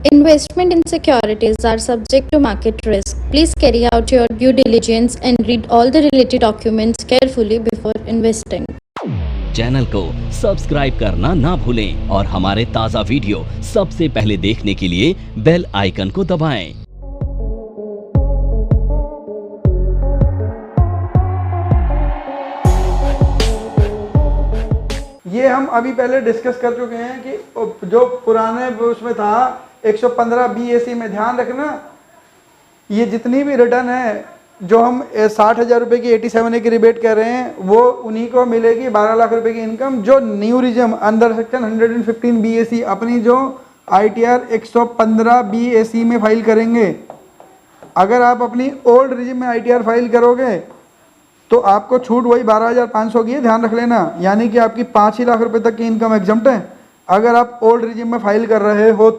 Investment in securities are subject to market risk. Please carry out your due diligence and read all the related documents carefully before investing. Channel को subscribe करना ना भूलें और हमारे ताज़ा video सबसे पहले देखने के लिए बेल आइकन को दबाएं। ये हम अभी पहले डिस्कस कर चुके हैं कि जो पुराने उसमें था 115 BAC में ध्यान रखना, ये जितनी भी रिटर्न है जो हम 60,000 रुपये की 87A की रिबेट कर रहे हैं वो उन्हीं को मिलेगी 12 लाख रुपए की इनकम जो new regime under section 115 BAC अपनी जो ITR 115 BAC में फाइल करेंगे। अगर आप अपनी ओल्ड रिजिम में ITR फाइल करोगे तो आपको छूट वही 12,500 की है, ध्यान रख लेना, यानी कि आपकी 5 ही लाख रुपए तक की इनकम एग्जम्प्ट है अगर आप ओल्ड रिजिम में फाइल कर रहे हो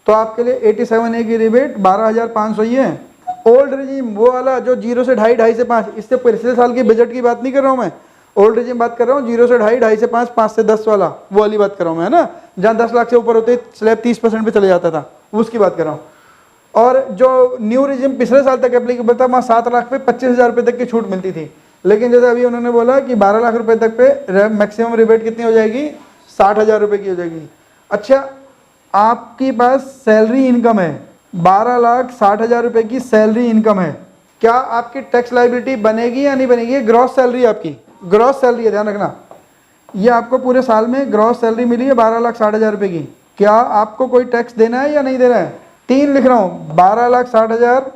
तो आपके लिए 87A की रिबेट 12,500 ही है। ओल्ड रिजिम वो वाला जो 0 से 2.5 से 5, इससे पिछले साल की बजट की बात नहीं कर रहा हूँ मैं, ओल्ड रिजिम बात कर रहा हूँ 0 से 2.5 से 5, 5 से 10 वाला, वो वाली बात कर रहा हूँ मैं, है ना, जहाँ 10 लाख से ऊपर होते स्लैब 30% पे चले जाता था, उसकी बात कर रहा हूँ। और जो न्यू रिजिम पिछले साल तक एप्लीकेबल था, वहाँ 7 लाख पे 25,000 रुपये तक की छूट मिलती थी, लेकिन जैसे अभी उन्होंने बोला कि 12 लाख रुपए तक पे मैक्सिमम रिबेट कितनी हो जाएगी, 60,000 रुपये की हो जाएगी। अच्छा, आपके पास सैलरी इनकम है, 12,60,000 रुपये की सैलरी इनकम है, क्या आपकी टैक्स लाइबिलिटी बनेगी या नहीं बनेगी? ग्रॉस सैलरी आपकी, ग्रॉस सैलरी है, ध्यान रखना, ये आपको पूरे साल में ग्रॉस सैलरी मिली है 12,60,000 रुपये की, क्या आपको कोई टैक्स देना है या नहीं देना है? 3 लिख रहा हूँ, 12,60,000,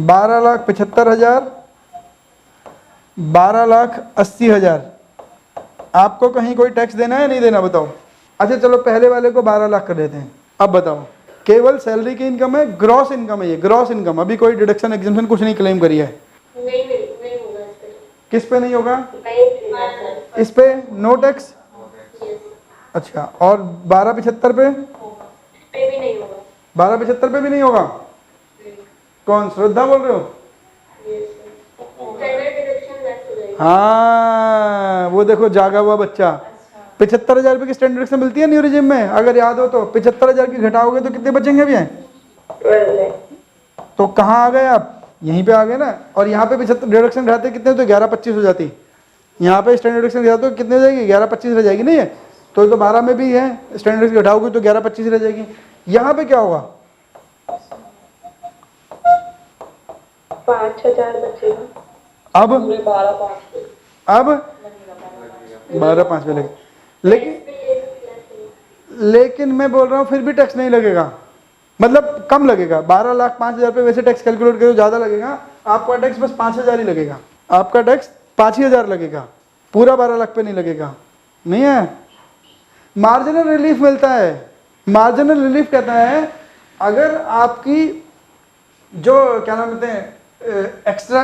12,75,000, 12,80,000, आपको कहीं कोई टैक्स देना है या नहीं देना, बताओ। अच्छा चलो पहले वाले को 12 लाख कर देते हैं। अब बताओ, केवल सैलरी की इनकम है, ग्रॉस इनकम है, ये ग्रॉस इनकम, अभी कोई डिडक्शन एग्जेम्पशन कुछ नहीं क्लेम करी है। नहीं होगा इस पे। किस पे नहीं होगा? नहीं, इस पे नो टैक्स। अच्छा, और 12,75 पे? पे भी नहीं होगा। 12,75 पे भी नहीं होगा? कौन, श्रद्धा बोल रहे हो? हाँ, वो देखो जागा हुआ बच्चा। 75,000 रुपये की स्टैंडर्ड डिडक्शन मिलती है न्यू रिजिम में, अगर याद हो तो 75,000 की घटाओगे तो कितने बचेंगे भैया? तो कहाँ आ गए आप? यहीं पे आ गए ना। और यहाँ पे 75 डिडक्शन घटाते कितने, तो 11,25 हो जाती। यहाँ पे स्टैंडर्ड डिडक्शन घटाते तो कितने हो जाएगी? 11,25 रह जाएगी, नहीं है तो 12 में भी है, स्टैंडर्ड डिडक्शन घटाओगे तो 11,25 रह जाएगी। यहाँ पे क्या होगा? 5,000 बचेगा। अब 12,500 पे लगे, लेकिन मैं बोल रहा हूँ फिर भी टैक्स नहीं लगेगा, मतलब कम लगेगा। 12,05,000 पे वैसे टैक्स कैलकुलेट करो ज़्यादा लगेगा, आपका टैक्स बस 5,000 ही लगेगा, आपका टैक्स 5,000 लगेगा, पूरा 12 लाख पे नहीं लगेगा, नहीं है। मार्जिनल रिलीफ मिलता है, मार्जिनल रिलीफ कहता है अगर आपकी जो क्या नाम कहते हैं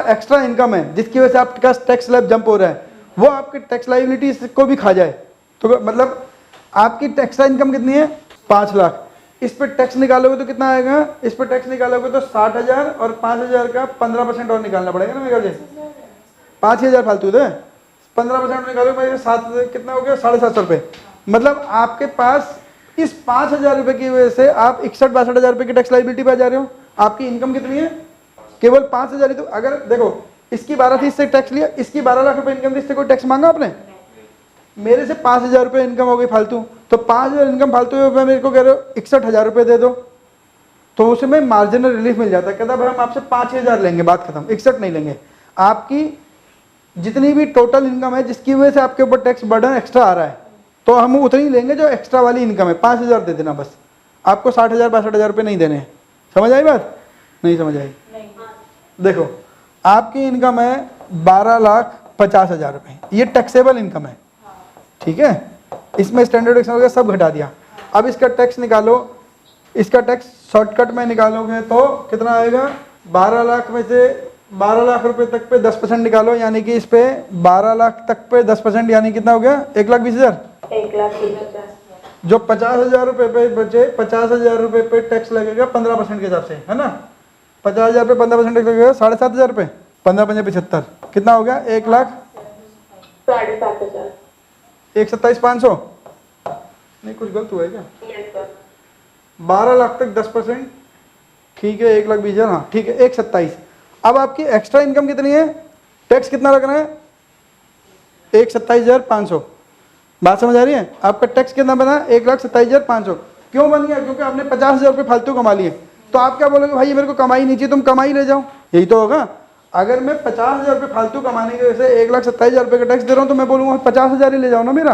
एक्स्ट्रा इनकम है जिसकी वजह से आपका टैक्स स्लैब जंप हो रहा है, वो आपकी टैक्स लायबिलिटी को भी खा जाए, तो मतलब आपकी एक्स्ट्रा इनकम कितनी है? 5 लाख, इस पे टैक्स निकालोगे तो कितना आएगा? इस पे टैक्स निकालोगे तो 60,000 और 5,000 का 15% और निकालना पड़ेगा ना मेरे ख्याल से, 5,000 फालतू थे, 15% निकालोगे 7 कितना हो गया? 750 रुपये। मतलब आपके पास इस 5,000 रुपये की वजह से आप 61-62,000 रुपये की टैक्स लायबिलिटी पे जा रहे हो। आपकी इनकम कितनी है? केवल 5,000 ही। तो अगर देखो इसकी 12 थी, इससे टैक्स लिया, इसकी 12 लाख रुपए इनकम थी, इससे कोई टैक्स मांगा आपने? मेरे से 5,000 रुपये इनकम हो गई फालतू, तो 5,000 इनकम फालतू है, मेरे को कह रहे हो 61,000 रुपये दे दो, तो उसमें मार्जिनल रिलीफ मिल जाता है। कहता भाई हम आपसे 5,000 लेंगे, बात खत्म, 61 नहीं लेंगे। आपकी जितनी भी टोटल इनकम है जिसकी वजह से आपके ऊपर टैक्स बर्डन एक्स्ट्रा आ रहा है, तो हम उतनी लेंगे जो एक्स्ट्रा वाली इनकम है, 5,000 दे देना बस, आपको 60,000-62,000 रुपये नहीं देने हैं। समझ आई बात? नहीं समझ आई? देखो आपकी इनकम है 12,50,000 रुपये, ये टैक्सेबल इनकम है, ठीक है, इसमें स्टैंडर्ड डिडक्शन वगैरह सब घटा दिया। अब इसका टैक्स निकालो, इसका टैक्स शॉर्टकट में निकालोगे तो कितना आएगा? 12 लाख में से 12 लाख रुपए तक पे 10% निकालो, यानी कि इस पे 12 लाख तक पे 10% यानी कितना हो गया? 1,20,000। 1,20,000 जो 50,000 रुपये पे बचे, 50,000 रुपये पे टैक्स लगेगा 15% के हिसाब से, है ना। 50,000 पे 15% टैक्स लगेगा 7,500 रुपये, 15×5 75 कितना हो गया? 1,07,500। 1,27,500 नहीं, कुछ गलत हुआ है क्या? 12 लाख तक 10%, ठीक है, 1,20,000, हाँ ठीक है, 1,27,000। अब आपकी एक्स्ट्रा इनकम कितनी है, टैक्स कितना लगना है, 1,27,500। बात समझ आ रही है? आपका टैक्स कितना बना, 1,27,500। क्यों बन गया? क्योंकि आपने 50,000 रुपये फालतू कमा लिए। तो आप क्या बोलोगे, भाई मेरे को कमाई नहीं चाहिए, तुम कमाई ले जाओ, यही तो होगा। अगर मैं 50,000 रुपये फालतू कमाने की वजह से 1,27,000 रुपये का टैक्स दे रहा हूँ, तो मैं बोलूँगा 50,000 ही ले जाओ ना मेरा।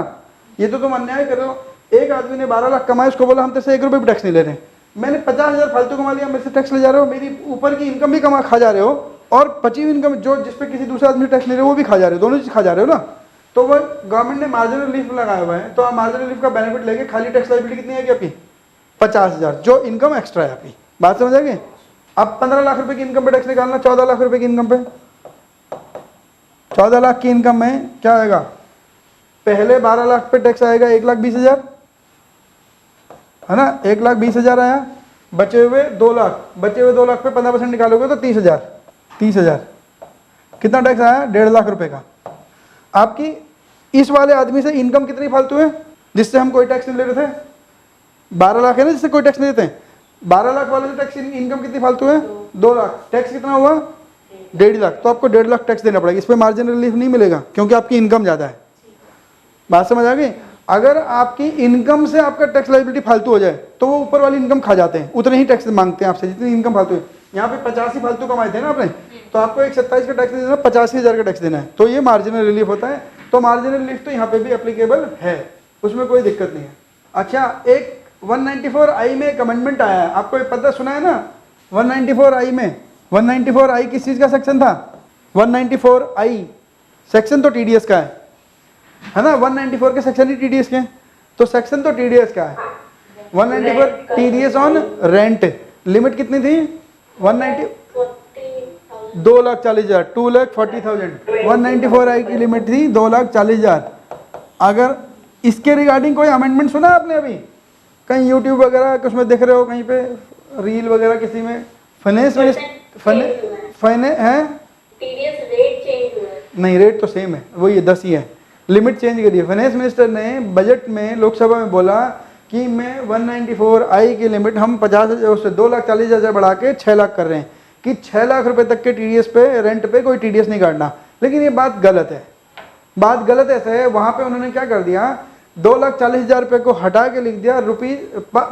ये तो तुम अन्याय कर रहे हो। एक आदमी ने 12 लाख कमाए, उसको बोला हम तेरे से 1 रुपये भी टैक्स नहीं ले रहे। मैंने 50,000 फालतू कमा लिया, मेरे से टैक्स ले जा रहे हो, मेरी ऊपर की इनकम भी खा जा रहे हो, और बची हुई इनकम जो जिस पे किसी दूसरे आदमी टैक्स ले रहे हो वो भी खा जा रहे हो, दोनों चीज खा जा रहे हो ना। तो वो गवर्नमेंट ने मार्जिनल रिलीफ लगाया हुआ है, तो आप मार्जिनल रिलीफ का बेनिफिट लेके खाली टैक्स लायबिलिटी कितनी है कि आपकी 50,000, जो इनकम एक्स्ट्रा है आपकी। बात समझ आ गई? अब 15 लाख रुपए की इनकम पे टैक्स निकालना, 14 लाख रुपए की इनकम पे, 14 लाख की इनकम में क्या आएगा, पहले 12 लाख पे टैक्स आएगा 1,20,000, है ना, 1,20,000 आया, बचे हुए 2 लाख, बचे हुए 2 लाख पे 15% निकालोगे तो 30,000। कितना टैक्स आया, 1.5 लाख रुपए का। आपकी इस वाले आदमी से इनकम कितनी फालतू है जिससे हम कोई टैक्स नहीं ले रहे थे, 12 लाख है ना जिससे कोई टैक्स नहीं देते। 12 लाख वाले से टैक्स इनकम कितनी फालतू है, 2 लाख, टैक्स कितना हुआ, 1.5 लाख। तो आपको 1.5 लाख टैक्स देना पड़ेगा, इस पर मार्जिनल रिलीफ नहीं मिलेगा क्योंकि आपकी इनकम ज़्यादा है। बात समझ आ गई? अगर आपकी इनकम से आपका टैक्स लायबिलिटी फालतू हो जाए तो वो ऊपर वाली इनकम खा जाते हैं, उतने ही टैक्स मांगते हैं आपसे जितनी इनकम फालतू है। यहाँ पे 50 ही फालतू कमाए थे ना आपने, तो आपको 1,27,000 का टैक्स देना, 85,000 का टैक्स देना है, तो ये मार्जिनल रिलीफ होता है। तो मार्जिनल रिलीफ तो यहाँ पे भी एप्लीकेबल है, उसमें कोई दिक्कत नहीं है। अच्छा, एक 194I में एक अमेंडमेंट आया है, आपको ये पता सुना है ना 194I में, 194I किस चीज़ का सेक्शन था, 194I सेक्शन तो TDS का है ना, 194 के सेक्शन ही TDS के हैं, तो सेक्शन तो TDS का है। 194 TDS ऑन रेंट, लिमिट कितनी थी, 190, 2,40,000, 2,40,000, 194I की लिमिट थी 2,40,000। अगर इसके रिगार्डिंग कोई अमेंडमेंट सुना आपने अभी कहीं यूट्यूब वगैरह कुछ में देख रहे हो, कहीं पे रील वगैरह किसी में, फाइनेंस है, टीडीएस रेट चेंज हुआ है, नहीं रेट तो सेम है, वही है 10 ही है, लिमिट चेंज करी है। फाइनेंस मिनिस्टर ने बजट में लोकसभा में बोला कि मैं 194I की लिमिट हम 50,000 से 2,40,000 बढ़ा के 6 लाख कर रहे हैं, कि 6 लाख रुपए तक के TDS पे, रेंट पे कोई TDS नहीं काटना। लेकिन ये बात गलत है, बात गलत ऐसे है, वहाँ पे उन्होंने क्या कर दिया, 2,40,000 रुपये को हटा के लिख दिया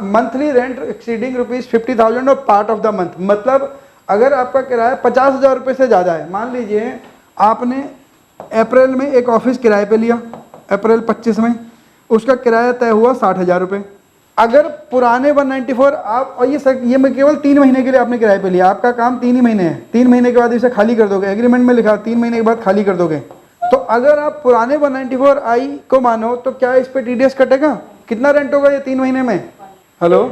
मंथली रेंट एक्सीडिंग ₹50,000 और पार्ट ऑफ द मंथ। मतलब अगर आपका किराया 50,000 रुपये से ज़्यादा है, मान लीजिए आपने अप्रैल में एक ऑफिस किराए पे लिया, अप्रैल 25 में, उसका किराया तय हुआ 60,000 रुपये। अगर पुराने 194 आप, और ये मैं केवल 3 महीने के लिए आपने किराए पे लिया, आपका काम 3 ही महीने है, 3 महीने के बाद इसे खाली कर दोगे, एग्रीमेंट में लिखा 3 महीने के बाद खाली कर दोगे। तो अगर आप पुराने 194I को मानो तो क्या इस पे TDS कटेगा, कितना रेंट होगा ये 3 महीने में, हेलो,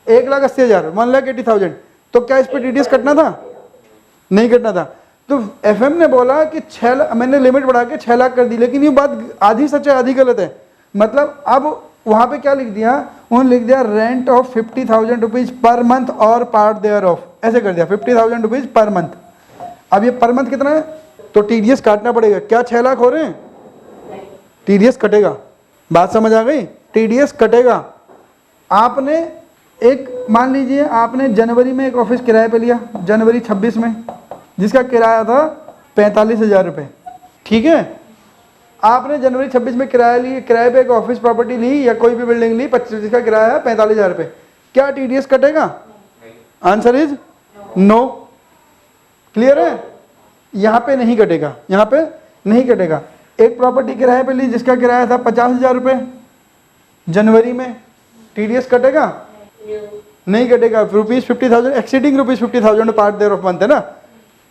1,80,000, 1,80,000, तो क्या इस पे TDS कटना था, नहीं कटना था। तो FM ने बोला कि 6 लाख, मैंने लिमिट बढ़ा के 6 लाख कर दी, लेकिन ये बात आधी सच है आधी गलत है। मतलब अब वहां पे क्या लिख दिया, उन्होंने लिख दिया rent of 50,000 rupees per month और पार्ट देयर ऑफ, ऐसे कर दिया 50,000 रुपीज पर मंथ। अब ये पर मंथ कितना है, तो TDS काटना पड़ेगा। क्या 6 लाख हो रहे हैं, TDS कटेगा। बात समझ आ गई, TDS कटेगा। आपने एक, मान लीजिए आपने जनवरी में एक ऑफिस किराए पे लिया, जनवरी 26 में, जिसका किराया था 45,000 रुपये, ठीक है। आपने जनवरी 26 में किराया ली, किराए पे एक ऑफिस प्रॉपर्टी ली या कोई भी बिल्डिंग ली, 25, जिसका किराया है 45,000 रुपये, क्या TDS कटेगा, आंसर इज नो। क्लियर है, यहाँ पे नहीं कटेगा, यहाँ पे नहीं कटेगा। एक प्रॉपर्टी किराए पे ली जिसका किराया था 50,000 रुपये, जनवरी में TDS कटेगा, नहीं कटेगा। ₹50,000 exceeding ₹50,000 part thereof month है ना।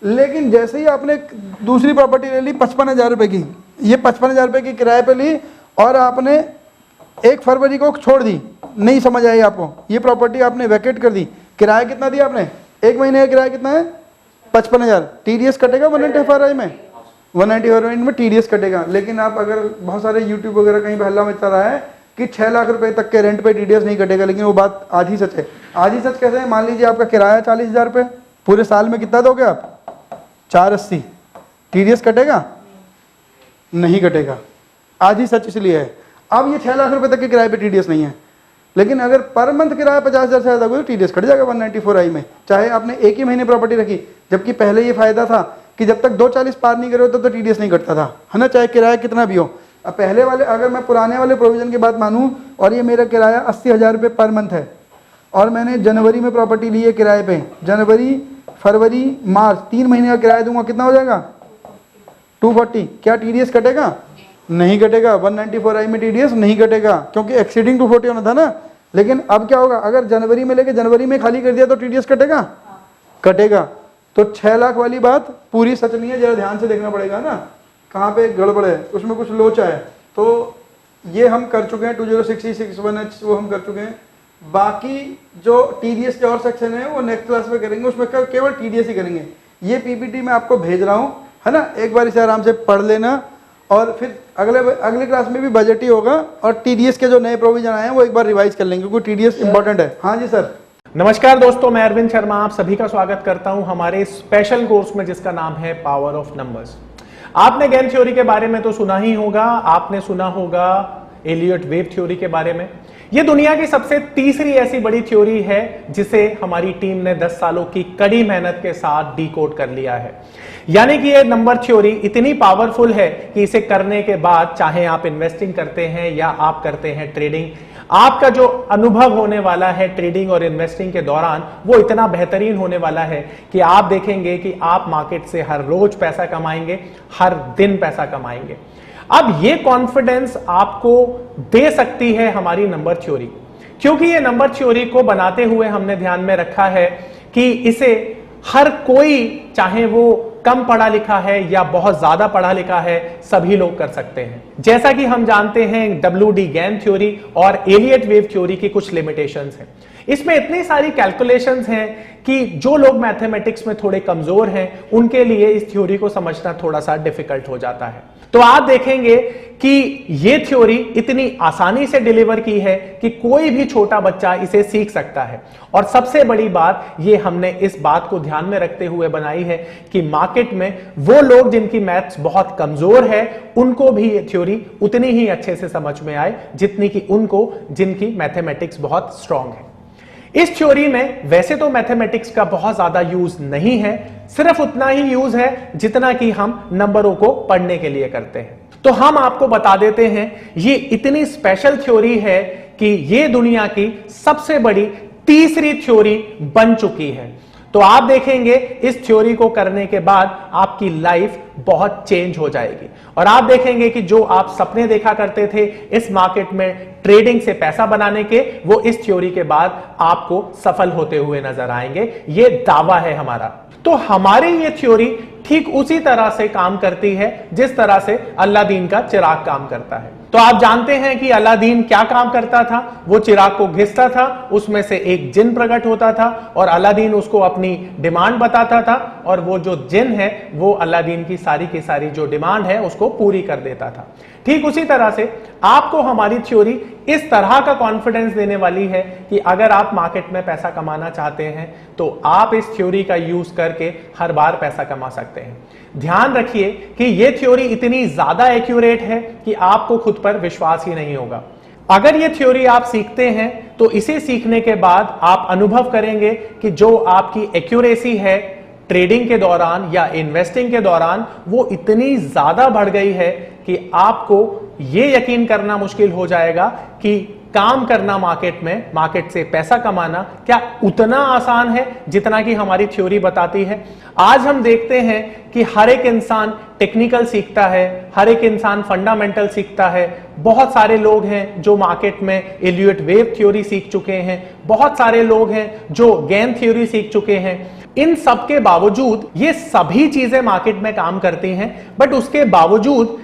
लेकिन जैसे ही आपने दूसरी प्रॉपर्टी ले ली 55,000 रुपये की, ये 55,000 रुपये की किराए पे ली और आपने 1 फरवरी को छोड़ दी, नहीं समझ आई आपको, ये प्रॉपर्टी आपने वैकेट कर दी, किराया कितना दिया आपने, 1 महीने का किराया कितना है 55,000, TDS कटेगा 194I में, 194I में TDS कटेगा। लेकिन आप अगर बहुत सारे यूट्यूब वगैरह कहीं पर हल्ला मचा रहा है कि 6 लाख रुपए तक के रेंट पे TDS नहीं कटेगा, लेकिन वो बात आधी सच है। आधी सच कैसे है, मान लीजिए आपका किराया 40,000 रुपये, पूरे साल में कितना दोगे आप, 480, TDS कटेगा, नहीं कटेगा, आधी सच इसलिए है। अब ये 6 लाख रुपए तक के किराए पे TDS नहीं है, लेकिन अगर पर मंथ किराया 50,000 से ज़्यादा हुआ तो टीडीएस कट जाएगा 194i में, चाहे आपने एक ही महीने प्रॉपर्टी रखी। जबकि पहले ये फायदा था कि जब तक 240 पार नहीं करे तो टीडीएस नहीं कटता था, है ना, चाहे किराया कितना भी हो। अब पहले वाले, अगर मैं पुराने वाले प्रोविजन की बात मानूं और ये मेरा किराया 80,000 रुपये पर मंथ है और मैंने जनवरी में प्रॉपर्टी ली है किराए पे, जनवरी फरवरी मार्च 3 महीने का किराया दूंगा, कितना हो जाएगा 240। क्या टीडीएस कटेगा? नहीं कटेगा। 194i में टीडीएस नहीं कटेगा क्योंकि एक्सीडिंग 240 होना था ना। लेकिन अब क्या होगा, अगर जनवरी में लेके जनवरी में खाली कर दिया तो टीडीएस कटेगा? कटेगा। तो 6 लाख वाली बात पूरी सच नहीं है, जरा ध्यान से देखना पड़ेगा ना, कहाँ पे गड़बड़ है, उसमें कुछ लोचा है। तो ये हम कर चुके हैं 206061H, वो हम कर चुके हैं। बाकी जो टीडीएस के और सेक्शन है वो नेक्स्ट क्लास में करेंगे, उसमें केवल टीडीएस ही करेंगे। ये पीपीटी मैं आपको भेज रहा हूँ, है ना, एक बार इसे आराम से पढ़ लेना और फिर अगले क्लास में भी बजट ही होगा और टीडीएस के जो नए प्रोविजन आए हैं वो एक बार रिवाइज कर लेंगे क्योंकि टीडीएस इंपॉर्टेंट है। हाँ जी सर। नमस्कार दोस्तों, मैं अरविंद शर्मा आप सभी का स्वागत करता हूं हमारे स्पेशल कोर्स में जिसका नाम है पावर ऑफ नंबर्स। आपने गेम थ्योरी के बारे में तो सुना ही होगा, आपने सुना होगा एलियट वेव थ्योरी के बारे में। यह दुनिया की सबसे तीसरी ऐसी बड़ी थ्योरी है जिसे हमारी टीम ने 10 सालों की कड़ी मेहनत के साथ डिकोड कर लिया है। यानी कि यह नंबर थ्योरी इतनी पावरफुल है कि इसे करने के बाद चाहे आप इन्वेस्टिंग करते हैं या आप करते हैं ट्रेडिंग, आपका जो अनुभव होने वाला है ट्रेडिंग और इन्वेस्टिंग के दौरान वो इतना बेहतरीन होने वाला है कि आप देखेंगे कि आप मार्केट से हर रोज पैसा कमाएंगे, हर दिन पैसा कमाएंगे। अब ये कॉन्फिडेंस आपको दे सकती है हमारी नंबर थ्योरी, क्योंकि ये नंबर थ्योरी को बनाते हुए हमने ध्यान में रखा है कि इसे हर कोई, चाहे वो कम पढ़ा लिखा है या बहुत ज्यादा पढ़ा लिखा है, सभी लोग कर सकते हैं। जैसा कि हम जानते हैं WD गैन थ्योरी और एलियट वेव थ्योरी की कुछ लिमिटेशंस हैं। इसमें इतनी सारी कैलकुलेशंस हैं कि जो लोग मैथमेटिक्स में थोड़े कमजोर हैं उनके लिए इस थ्योरी को समझना थोड़ा सा डिफिकल्ट हो जाता है। तो आप देखेंगे कि ये थ्योरी इतनी आसानी से डिलीवर की है कि कोई भी छोटा बच्चा इसे सीख सकता है। और सबसे बड़ी बात ये हमने इस बात को ध्यान में रखते हुए बनाई है कि मार्केट में वो लोग जिनकी मैथ्स बहुत कमजोर है उनको भी ये थ्योरी उतनी ही अच्छे से समझ में आए जितनी कि उनको जिनकी मैथमेटिक्स बहुत स्ट्रांग है। इस थ्योरी में वैसे तो मैथमेटिक्स का बहुत ज्यादा यूज नहीं है, सिर्फ उतना ही यूज है जितना कि हम नंबरों को पढ़ने के लिए करते हैं। तो हम आपको बता देते हैं ये इतनी स्पेशल थ्योरी है कि ये दुनिया की सबसे बड़ी तीसरी थ्योरी बन चुकी है। तो आप देखेंगे इस थ्योरी को करने के बाद आपकी लाइफ बहुत चेंज हो जाएगी और आप देखेंगे कि जो आप सपने देखा करते थे इस मार्केट में ट्रेडिंग से पैसा बनाने के, वो इस थ्योरी के बाद आपको सफल होते हुए नजर आएंगे। ये दावा है हमारा। तो हमारी ये थ्योरी ठीक उसी तरह से काम करती है जिस तरह से अलादीन का चिराग काम करता है। तो आप जानते हैं कि अलादीन क्या काम करता था, वो चिराग को घिसता था, उसमें से एक जिन प्रकट होता था और अलादीन उसको अपनी डिमांड बताता था और वो जो जिन है वो अलादीन की सारी जो डिमांड है उसको पूरी कर देता था। ठीक उसी तरह से आपको हमारी थ्योरी इस तरह का कॉन्फिडेंस देने वाली है कि अगर आप मार्केट में पैसा कमाना चाहते हैं तो आप इस थ्योरी का यूज करके हर बार पैसा कमा सकते हैं। ध्यान रखिए कि यह थ्योरी इतनी ज्यादा एक्यूरेट है कि आपको खुद पर विश्वास ही नहीं होगा। अगर यह थ्योरी आप सीखते हैं तो इसे सीखने के बाद आप अनुभव करेंगे कि जो आपकी एक्यूरेसी है ट्रेडिंग के दौरान या इन्वेस्टिंग के दौरान वो इतनी ज्यादा बढ़ गई है कि आपको यह यकीन करना मुश्किल हो जाएगा कि काम करना मार्केट में, मार्केट से पैसा कमाना क्या उतना आसान है जितना कि हमारी थ्योरी बताती है। आज हम देखते हैं कि हर एक इंसान टेक्निकल सीखता है, हर एक इंसान फंडामेंटल सीखता है। बहुत सारे लोग हैं जो मार्केट में एलियट वेव थ्योरी सीख चुके हैं, बहुत सारे लोग हैं जो गैन थ्योरी सीख चुके हैं। इन सब के बावजूद ये सभी चीजें मार्केट में काम करती हैं, बट उसके बावजूद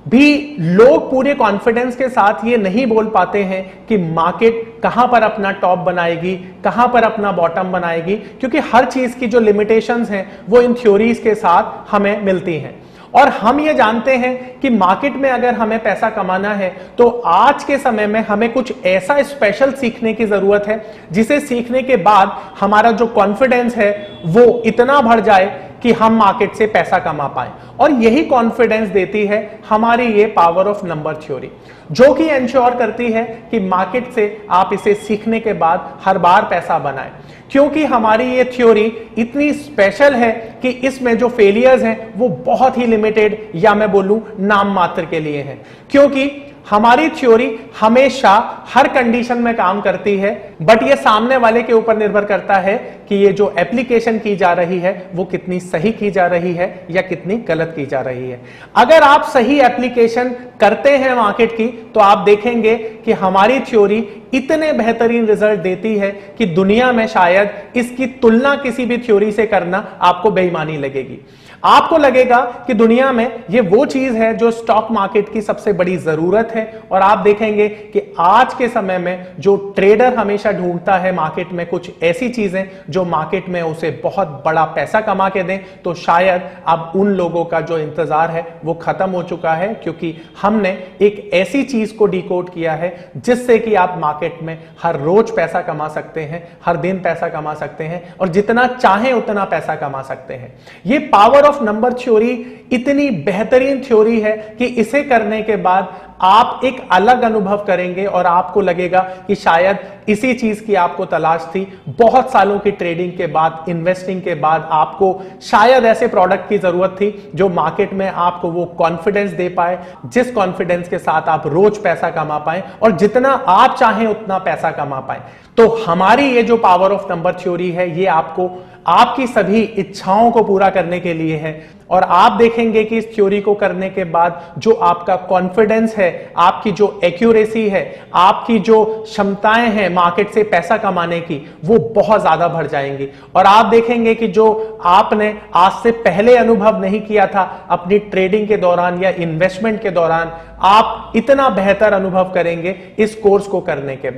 भी लोग पूरे कॉन्फिडेंस के साथ ये नहीं बोल पाते हैं कि मार्केट कहां पर अपना टॉप बनाएगी, कहां पर अपना बॉटम बनाएगी, क्योंकि हर चीज की जो लिमिटेशंस हैं वो इन थ्योरीज के साथ हमें मिलती हैं। और हम ये जानते हैं कि मार्केट में अगर हमें पैसा कमाना है तो आज के समय में हमें कुछ ऐसा स्पेशल सीखने की जरूरत है जिसे सीखने के बाद हमारा जो कॉन्फिडेंस है वो इतना बढ़ जाए कि हम मार्केट से पैसा कमा पाए। और यही कॉन्फिडेंस देती है हमारी ये पावर ऑफ नंबर थ्योरी। जो कि इंश्योर करती है कि मार्केट से आप इसे सीखने के बाद हर बार पैसा बनाएं। क्योंकि हमारी ये थ्योरी इतनी स्पेशल है कि इसमें जो फेलियर्स हैं वो बहुत ही लिमिटेड या मैं बोलूं नाम मात्र के लिए हैं। क्योंकि हमारी थ्योरी हमेशा हर कंडीशन में काम करती है, बट ये सामने वाले के ऊपर निर्भर करता है कि ये जो एप्लीकेशन की जा रही है वो कितनी सही की जा रही है या कितनी गलत की जा रही है। अगर आप सही एप्लीकेशन करते हैं मार्केट की तो आप देखेंगे कि हमारी थ्योरी इतने बेहतरीन रिजल्ट देती है कि दुनिया में शायद इसकी तुलना किसी भी थ्योरी से करना आपको बेईमानी लगेगी। आपको लगेगा कि दुनिया में ये वो चीज है जो स्टॉक मार्केट की सबसे बड़ी जरूरत है, और आप देखेंगे कि आज के समय में जो ट्रेडर हमेशा ढूंढता है मार्केट में कुछ ऐसी चीजें जो मार्केट में उसे बहुत बड़ा पैसा कमा के दें, तो शायद अब उन लोगों का जो इंतजार है वो खत्म हो चुका है, क्योंकि हमने एक ऐसी चीज को डिकोड किया है जिससे कि आप मार्केट में हर रोज पैसा कमा सकते हैं, हर दिन पैसा कमा सकते हैं और जितना चाहें उतना पैसा कमा सकते हैं। ये पावर ऑफ नंबर थ्योरी इतनी बेहतरीन थ्योरी है कि इसे करने के बाद आप एक अलग अनुभव करेंगे और आपको लगेगा कि शायद इसी चीज की आपको तलाश थी। बहुत सालों की ट्रेडिंग के बाद, इन्वेस्टिंग के बाद आपको शायद ऐसे प्रोडक्ट की जरूरत थी जो मार्केट में आपको वो कॉन्फिडेंस दे पाए, जिस कॉन्फिडेंस के साथ आप रोज पैसा कमा पाए और जितना आप चाहें उतना पैसा कमा पाए। तो हमारी ये जो पावर ऑफ नंबर थ्योरी है ये आपको आपकी सभी इच्छाओं को पूरा करने के लिए है, और आप देखेंगे कि इस थ्योरी को करने के बाद जो आपका कॉन्फिडेंस है, आपकी जो एक्यूरेसी है, आपकी जो क्षमताएं हैं मार्केट से पैसा कमाने की, वो बहुत ज्यादा बढ़ जाएंगी। और आप देखेंगे कि जो आपने आज से पहले अनुभव नहीं किया था अपनी ट्रेडिंग के दौरान या इन्वेस्टमेंट के दौरान, आप इतना बेहतर अनुभव करेंगे इस कोर्स को करने के बाद।